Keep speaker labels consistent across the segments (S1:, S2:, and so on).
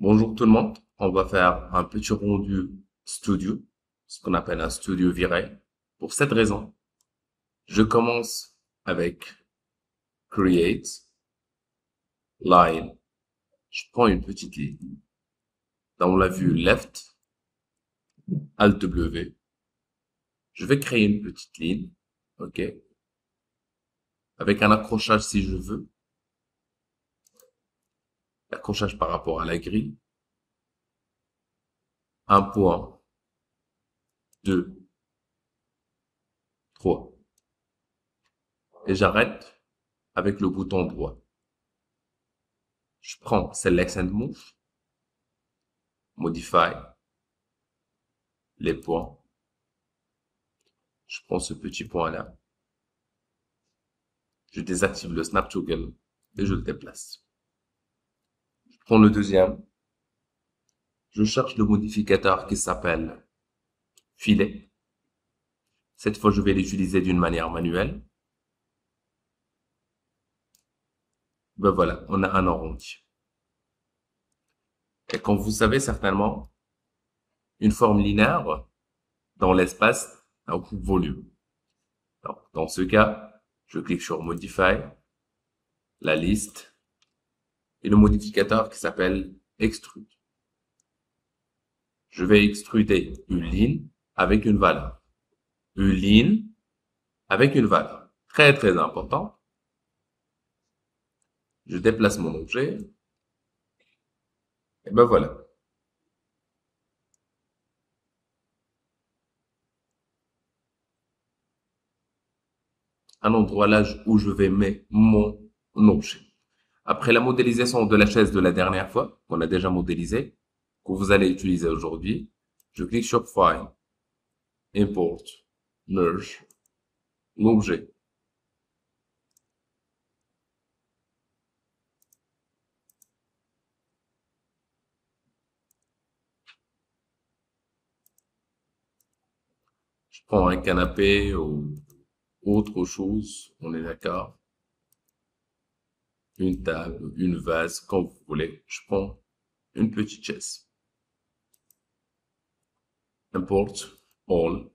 S1: Bonjour tout le monde, on va faire un petit rendu studio, ce qu'on appelle un studio viré. Pour cette raison, je commence avec Create, Line, je prends une petite ligne. Dans la vue Left, Alt W, je vais créer une petite ligne, ok, avec un accrochage si je veux, l'accrochage par rapport à la grille, un point, deux, trois, et j'arrête avec le bouton droit. Je prends Select and Move, Modify, les points. Je prends ce petit point-là. Je désactive le Snap Toggle et je le déplace. Je prends le deuxième. Je cherche le modificateur qui s'appelle filet. Cette fois, je vais l'utiliser d'une manière manuelle. Ben voilà, on a un arrondi. Et comme vous savez certainement, une forme linéaire dans l'espace a un volume. Donc, dans ce cas, je clique sur Modify, la liste, et le modificateur qui s'appelle Extrude. Je vais extruder une ligne avec une valeur. Une ligne avec une valeur. Très, très important. Je déplace mon objet. Et ben voilà. Un endroit là où je vais mettre mon objet. Après la modélisation de la chaise de la dernière fois, qu'on a déjà modélisé, que vous allez utiliser aujourd'hui, je clique sur File, Import, Merge, l'objet. Je prends un canapé ou autre chose, on est d'accord. Une table, une vase, comme vous voulez. Je prends une petite chaise. Import, all.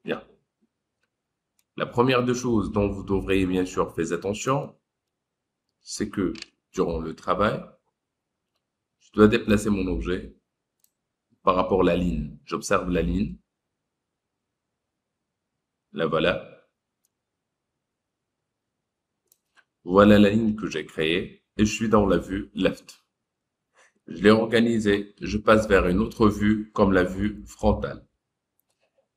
S1: Bien. La première des choses dont vous devriez bien sûr faire attention, c'est que durant le travail, je dois déplacer mon objet par rapport à la ligne. J'observe la ligne. La voilà. Voilà la ligne que j'ai créée et je suis dans la vue left. Je l'ai organisée. Je passe vers une autre vue comme la vue frontale,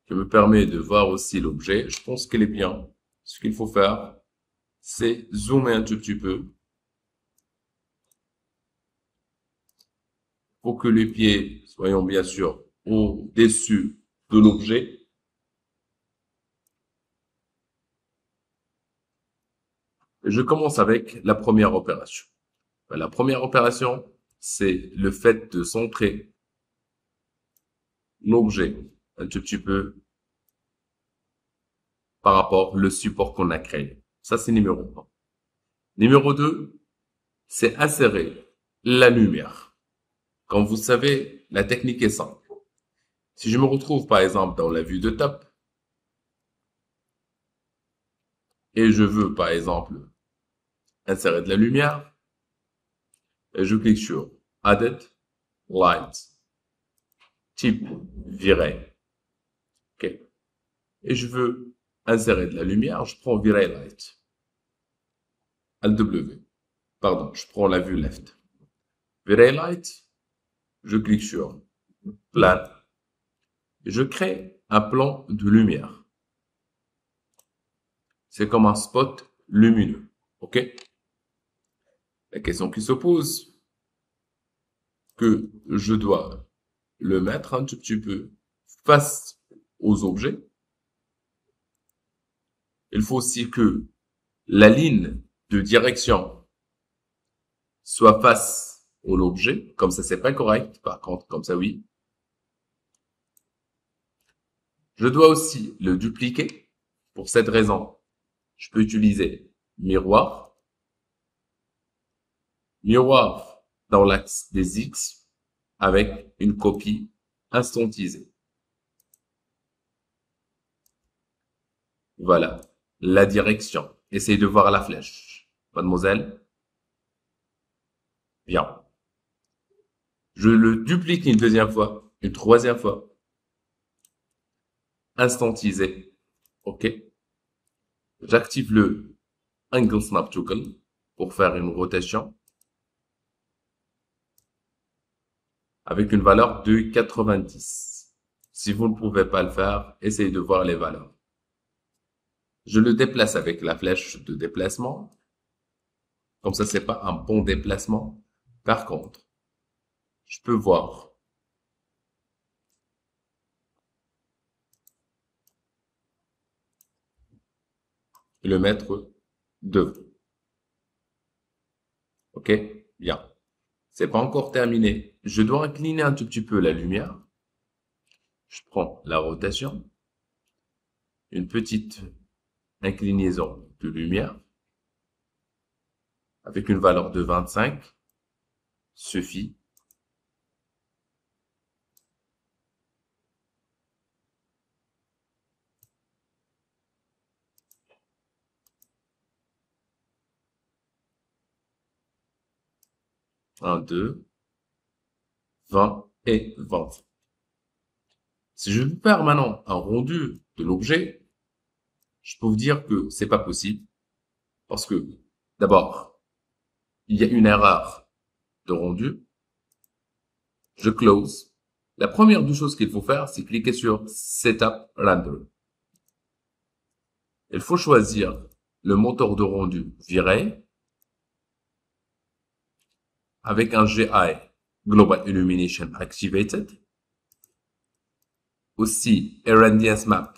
S1: qui me permet de voir aussi l'objet. Je pense qu'elle est bien. Ce qu'il faut faire, c'est zoomer un tout petit peu pour que les pieds soient bien sûr au-dessus de l'objet. Je commence avec la première opération. La première opération, c'est le fait de centrer l'objet un tout petit peu par rapport au support qu'on a créé. Ça, c'est numéro 1. Numéro 2, c'est insérer la lumière. Comme vous savez, la technique est simple. Si je me retrouve, par exemple, dans la vue de top, et je veux, par exemple, insérer de la lumière, et je clique sur Added Light, type viré. OK. Et je veux insérer de la lumière, je prends Virey Light. Alt W. Pardon, je prends la vue left. Virey Light, je clique sur Plan. Et je crée un plan de lumière. C'est comme un spot lumineux. OK? La question qui se pose, que je dois le mettre un tout petit peu face aux objets. Il faut aussi que la ligne de direction soit face à l'objet. Comme ça, c'est pas correct. Par contre, comme ça, oui. Je dois aussi le dupliquer. Pour cette raison, je peux utiliser miroir. miroir dans l'axe des X avec une copie instantisée. Voilà, la direction. Essayez de voir la flèche. Mademoiselle, bien. Je le duplique une deuxième fois, une troisième fois. Instantisé. OK. J'active le Angle Snap Toggle pour faire une rotation avec une valeur de 90. Si vous ne pouvez pas le faire, essayez de voir les valeurs. Je le déplace avec la flèche de déplacement. Comme ça, c'est pas un bon déplacement. Par contre, je peux voir le mettre devant. OK? Bien. C'est pas encore terminé. Je dois incliner un tout petit peu la lumière. Je prends la rotation. Une petite inclinaison de lumière avec une valeur de 25 suffit. Un, 2, 20 et 20. Si je veux faire maintenant un rendu de l'objet, je peux vous dire que c'est pas possible parce que d'abord, il y a une erreur de rendu. Je close. La première des choses qu'il faut faire, c'est cliquer sur Setup Render. Il faut choisir le moteur de rendu viré avec un GI, Global Illumination Activated. Aussi, Irradiance Map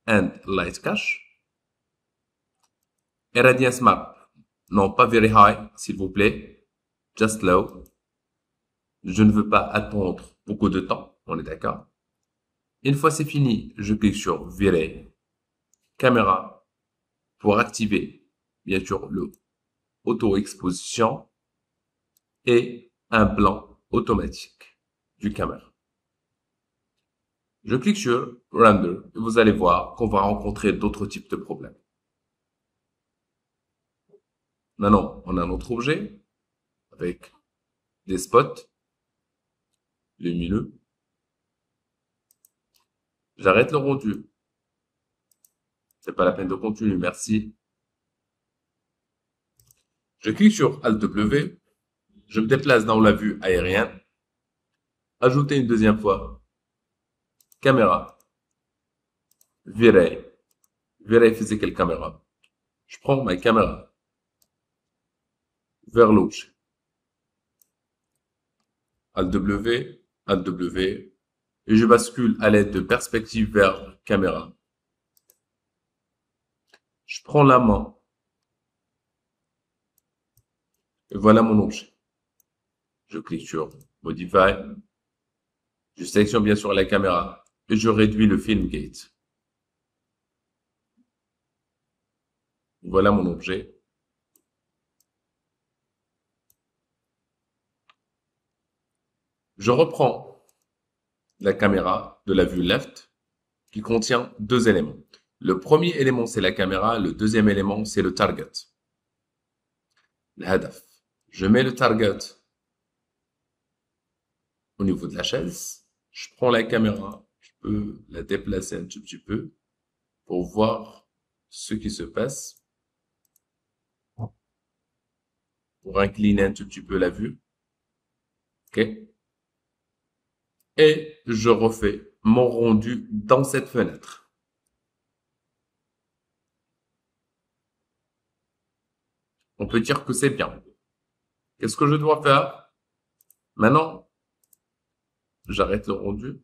S1: and Light Cache. Irradiance Map, non pas very high, s'il vous plaît, just low. Je ne veux pas attendre beaucoup de temps, on est d'accord. Une fois c'est fini, je clique sur Virer, Caméra, pour activer, bien sûr, le auto-exposition et un blanc automatique du caméra. Je clique sur Render et vous allez voir qu'on va rencontrer d'autres types de problèmes. Maintenant, on a notre objet avec des spots lumineux. J'arrête le rendu. C'est pas la peine de continuer, merci. Je clique sur Alt W. Je me déplace dans la vue aérienne. Ajouter une deuxième fois. Caméra. Virer. Virer physical caméra. Je prends ma caméra vers l'objet. Alt W, Alt W. Et je bascule à l'aide de perspective vers caméra. Je prends la main. Et voilà mon objet. Je clique sur Modify. Je sélectionne bien sûr la caméra. Et je réduis le film gate. Voilà mon objet. Je reprends la caméra de la vue left qui contient deux éléments. Le premier élément, c'est la caméra. Le deuxième élément, c'est le target. Le hadaf. Je mets le target au niveau de la chaise. Je prends la caméra. Je peux la déplacer un tout petit peu pour voir ce qui se passe. Pour incliner un tout petit peu la vue. OK? Et je refais mon rendu dans cette fenêtre. On peut dire que c'est bien. Qu'est-ce que je dois faire? Maintenant, j'arrête le rendu.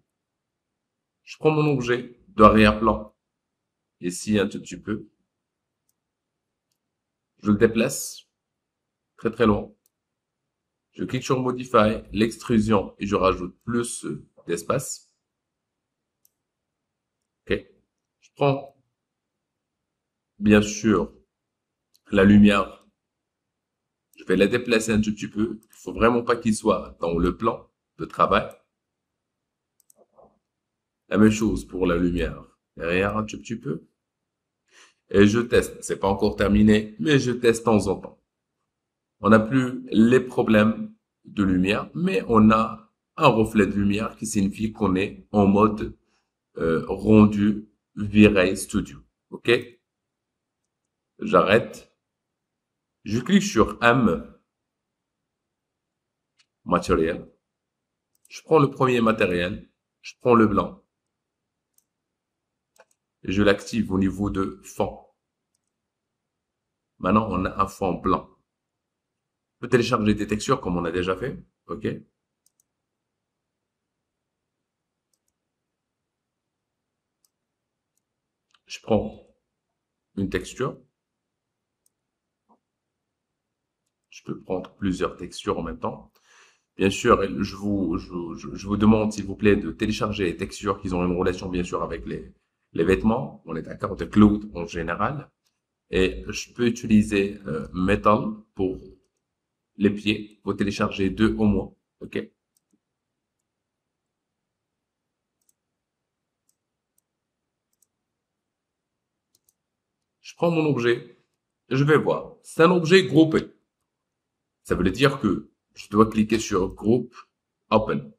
S1: Je prends mon objet d'arrière-plan, ici un tout petit peu. Je le déplace très très loin. Je clique sur Modify, l'extrusion et je rajoute plus d'espace. OK. Je prends bien sûr la lumière. Je vais la déplacer un tout petit peu. Il faut vraiment pas qu'il soit dans le plan de travail. La même chose pour la lumière. Derrière un tout petit peu. Et je teste. C'est pas encore terminé, mais je teste de temps en temps. On n'a plus les problèmes de lumière, mais on a un reflet de lumière qui signifie qu'on est en mode rendu V-Ray Studio. OK? J'arrête. Je clique sur M, matériel. Je prends le premier matériel. Je prends le blanc. Et je l'active au niveau de fond. Maintenant, on a un fond blanc. On peut télécharger des textures comme on a déjà fait. OK? Je prends une texture. Je peux prendre plusieurs textures en même temps. Bien sûr, je vous demande, s'il vous plaît, de télécharger les textures qui ont une relation, bien sûr, avec les vêtements. On est d'accord, de clothes en général. Et je peux utiliser Metal pour les pieds. Vous télécharger deux au moins. OK? Je prends mon objet. Je vais voir. C'est un objet groupé. Ça veut dire que je dois cliquer sur Group Open.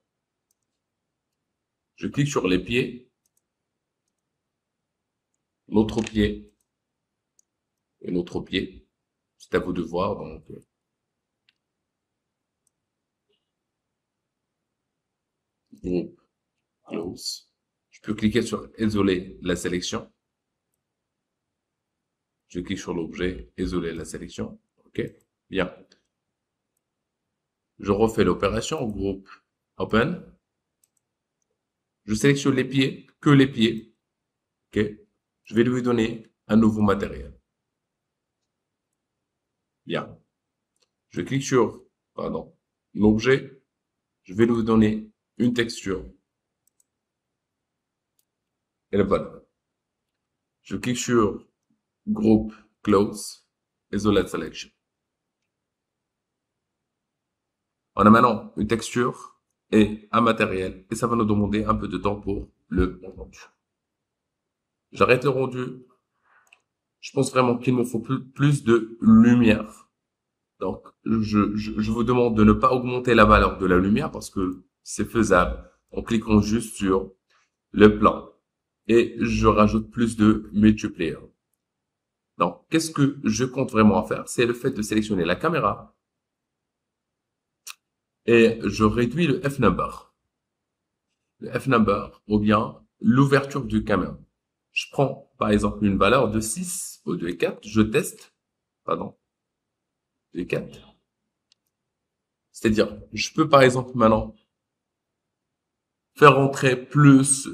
S1: Je clique sur les pieds, l'autre pied et l'autre pied. C'est à vous de voir. Donc, Group Close. Je peux cliquer sur Isoler la sélection. Je clique sur l'objet, isoler la sélection. OK? Bien. Je refais l'opération, groupe Open. Je sélectionne les pieds, que les pieds. OK? Je vais lui donner un nouveau matériel. Bien. Je clique sur, pardon, l'objet. Je vais lui donner une texture. Et le voilà. Je clique sur Group Close, Isolate Selection. On a maintenant une texture et un matériel. Et ça va nous demander un peu de temps pour le rendu. J'arrête le rendu. Je pense vraiment qu'il me faut plus de lumière. Donc, je vous demande de ne pas augmenter la valeur de la lumière parce que c'est faisable en cliquant juste sur le plan. Et je rajoute plus de multiplayer. Donc, qu'est-ce que je compte vraiment faire? C'est le fait de sélectionner la caméra et je réduis le F-number. Le F-number ou bien l'ouverture du caméra. Je prends par exemple une valeur de 6 ou de 4, je teste, pardon, de 4. C'est-à-dire, je peux par exemple maintenant faire entrer plus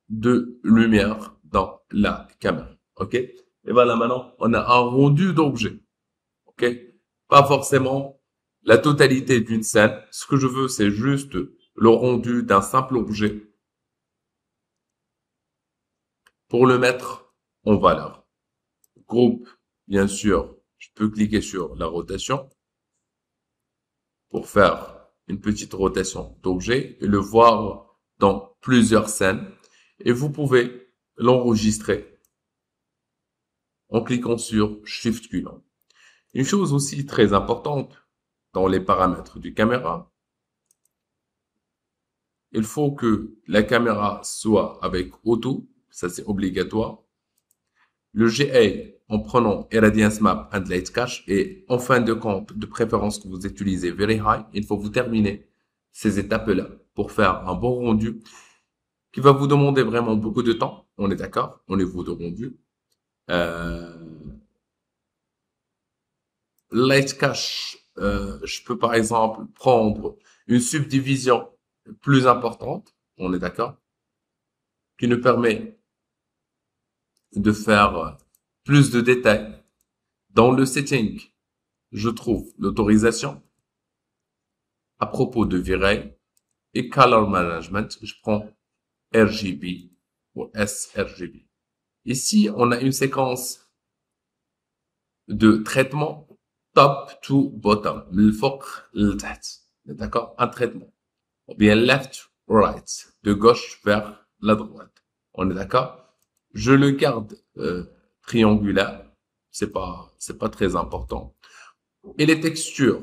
S1: de lumière dans la caméra. OK? Et voilà, maintenant, on a un rendu d'objet. OK? Pas forcément la totalité d'une scène. Ce que je veux, c'est juste le rendu d'un simple objet pour le mettre en valeur. Groupe, bien sûr, je peux cliquer sur la rotation pour faire une petite rotation d'objet et le voir dans plusieurs scènes. Et vous pouvez l'enregistrer en cliquant sur Shift Q. Une chose aussi très importante dans les paramètres du caméra, il faut que la caméra soit avec auto, ça c'est obligatoire. Le GA en prenant Irradiance Map and Light Cache et en fin de compte, de préférence que vous utilisez Very High, il faut vous terminer ces étapes-là pour faire un bon rendu qui va vous demander vraiment beaucoup de temps. On est d'accord au niveau de rendu. Light Cache, je peux par exemple prendre une subdivision plus importante, on est d'accord, qui nous permet de faire plus de détails. Dans le setting, je trouve l'autorisation à propos de V-Ray et Color Management. Je prends RGB ou sRGB. Ici, on a une séquence de traitement top to bottom, من الفوق للتحت, d'accord, un traitement, ou bien left right, de gauche vers la droite, on est d'accord. Je le garde triangulaire, c'est pas très important. Et les textures,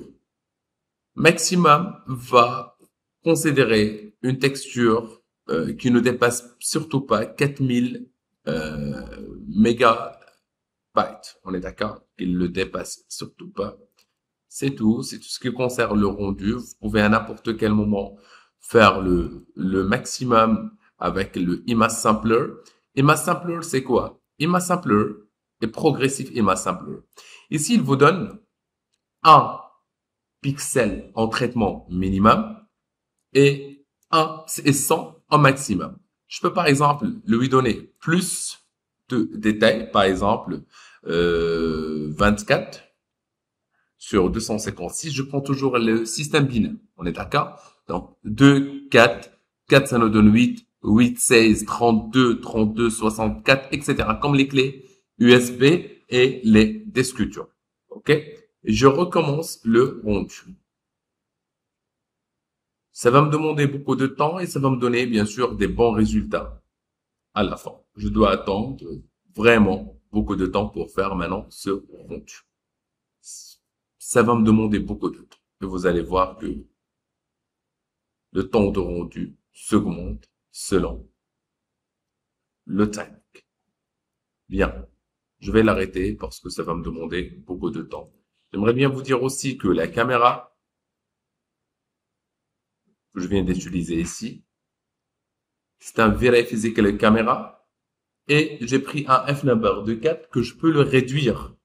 S1: maximum va considérer une texture qui ne dépasse surtout pas 4000 mégabytes. On est d'accord? Il ne le dépasse surtout pas. C'est tout ce qui concerne le rendu. Vous pouvez à n'importe quel moment faire le maximum avec le Image Sampler. Image Sampler, c'est quoi? Image Sampler est progressif Image Sampler. Ici, il vous donne un pixel en traitement minimum et 100 en maximum. Je peux par exemple lui donner plus de détails, par exemple 24 sur 256. Je prends toujours le système binaire, on est d'accord? Donc 2, 4, 4 ça nous donne 8, 8, 16, 32, 32, 64, etc. Comme les clés USB et les discutures. Ok? Je recommence le rendu. Ça va me demander beaucoup de temps et ça va me donner bien sûr des bons résultats à la fin. Je dois attendre vraiment beaucoup de temps pour faire maintenant ce rendu. Ça va me demander beaucoup de temps. Et vous allez voir que le temps de rendu s'augmente selon le timing. Bien, je vais l'arrêter parce que ça va me demander beaucoup de temps. J'aimerais bien vous dire aussi que la caméra que je viens d'utiliser ici, c'est un Very Physical Camera et j'ai pris un f-number de 4 que je peux le réduire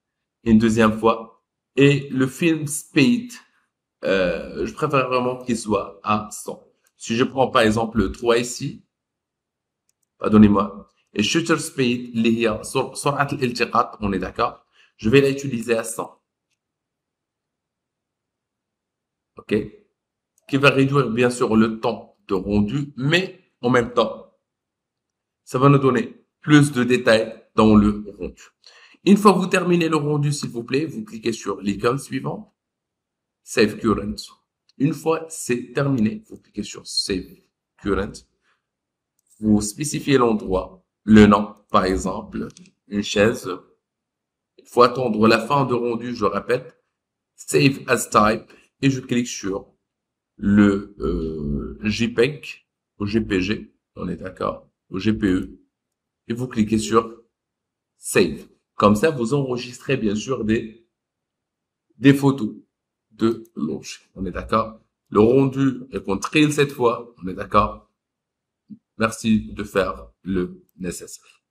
S1: une deuxième fois et le film speed, je préfère vraiment qu'il soit à 100. Si je prends par exemple le 3 ici, pardonnez-moi, et shutter speed, سرعة الالتقاط, on est d'accord, je vais l'utiliser à 100. Ok? Qui va réduire bien sûr le temps de rendu, mais en même temps, ça va nous donner plus de détails dans le rendu. Une fois que vous terminez le rendu, s'il vous plaît, vous cliquez sur l'icône suivante, Save Current. Une fois c'est terminé, vous cliquez sur Save Current. Vous spécifiez l'endroit, le nom, par exemple, une chaise. Il faut attendre la fin de rendu, je répète, Save as Type, et je clique sur le JPEG au GPG, on est d'accord, au GPE, et vous cliquez sur Save. Comme ça, vous enregistrez bien sûr des photos de l'objet. On est d'accord? Le rendu est contrôlé cette fois, on est d'accord? Merci de faire le nécessaire.